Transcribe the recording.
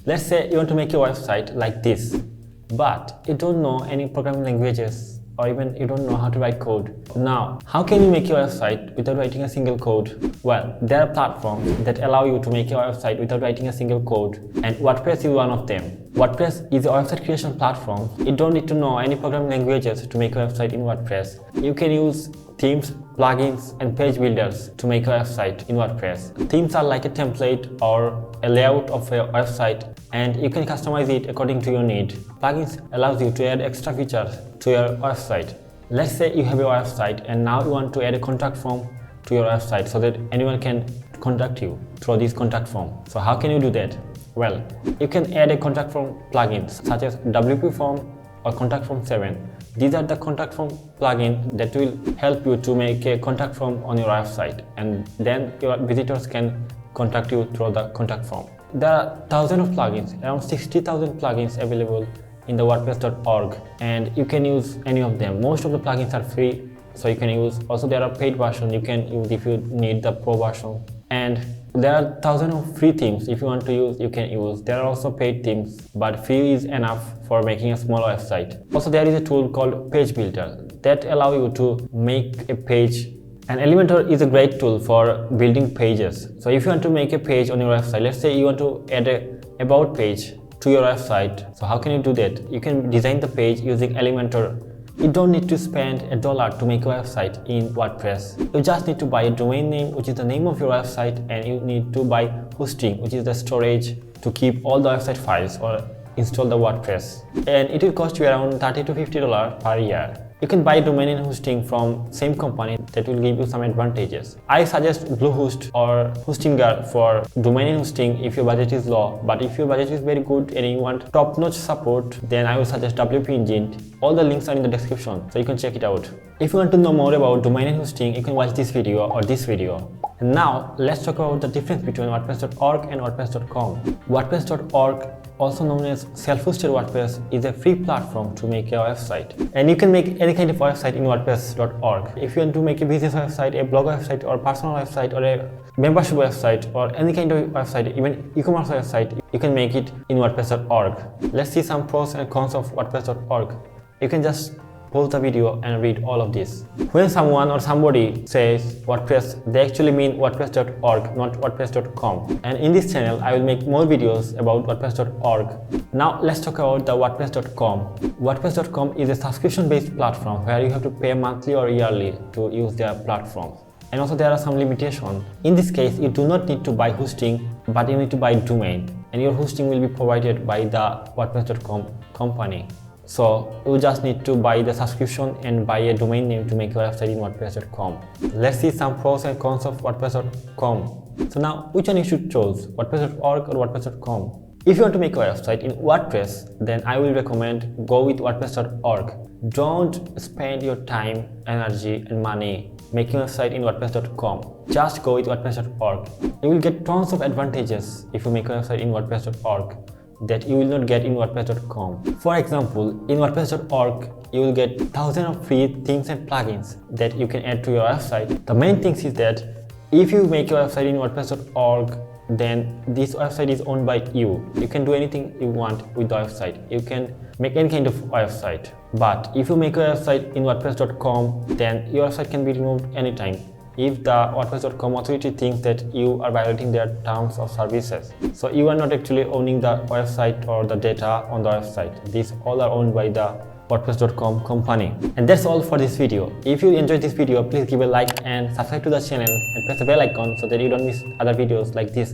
Let's say you want to make your website like this, but you don't know any programming languages or even you don't know how to write code. Now, how can you make your website without writing a single code? Well, there are platforms that allow you to make your website without writing a single code, and WordPress is one of them. WordPress is a website creation platform. You don't need to know any programming languages to make a website in WordPress. You can use themes, plugins, and page builders to make a website in WordPress. Themes are like a template or a layout of a website, and you can customize it according to your need. Plugins allows you to add extra features to your website. Let's say you have a website and now you want to add a contact form to your website so that anyone can contact you through this contact form. So how can you do that? Well, you can add a contact form plugins such as WP Form or Contact Form 7. These are the contact form plugin that will help you to make a contact form on your website, and then your visitors can contact you through the contact form. There are thousands of plugins, around 60,000 plugins available in the WordPress.org, and you can use any of them. Most of the plugins are free, so you can use. Also, there are paid versions you can use if you need the pro version, and there are thousands of free themes. If you want to use, you can use. There are also paid themes, but free is enough for making a small website. Also, there is a tool called Page Builder that allows you to make a page. And Elementor is a great tool for building pages. So if you want to make a page on your website, let's say you want to add a about page to your website. So how can you do that? You can design the page using Elementor. You don't need to spend $1 to make a website in WordPress. You just need to buy a domain name, which is the name of your website, and you need to buy hosting, which is the storage to keep all the website files or install the WordPress. And it will cost you around $30 to $50 per year. You can buy domain and hosting from same company that will give you some advantages. I suggest Bluehost or Hostinger for domain and hosting if your budget is low, but if your budget is very good and you want top-notch support, then I will suggest WP Engine. All the links are in the description, so you can check it out. If you want to know more about domain and hosting, you can watch this video or this video. And now, let's talk about the difference between WordPress.org and WordPress.com. WordPress.org, also known as Self-Hosted WordPress, is a free platform to make a website. And you can make any kind of website in WordPress.org. If you want to make a business website, a blog website, or personal website, or a membership website, or any kind of website, even e-commerce website, you can make it in WordPress.org. Let's see some pros and cons of WordPress.org. You can just pause the video and read all of this. When someone or somebody says WordPress, they actually mean WordPress.org, not WordPress.com. And in this channel, I will make more videos about WordPress.org. Now let's talk about the WordPress.com. WordPress.com is a subscription-based platform where you have to pay monthly or yearly to use their platform. And also there are some limitations. In this case, you do not need to buy hosting, but you need to buy domain. And your hosting will be provided by the WordPress.com company. So you just need to buy the subscription and buy a domain name to make your website in WordPress.com. Let's see some pros and cons of WordPress.com. So now, which one you should choose, WordPress.org or WordPress.com? If you want to make a website in WordPress, then I will recommend go with WordPress.org. Don't spend your time, energy, and money making a website in WordPress.com. Just go with WordPress.org. You will get tons of advantages if you make a website in WordPress.org that you will not get in WordPress.com. For example, in WordPress.org, you will get thousands of free themes and plugins that you can add to your website. The main thing is that if you make your website in WordPress.org, then this website is owned by you. You can do anything you want with the website. You can make any kind of website. But if you make a website in WordPress.com, then your website can be removed anytime if the WordPress.com authority thinks that you are violating their terms of services. So you are not actually owning the website or the data on the website. These all are owned by the WordPress.com company. And that's all for this video. If you enjoyed this video, please give a like and subscribe to the channel and press the bell icon so that you don't miss other videos like this.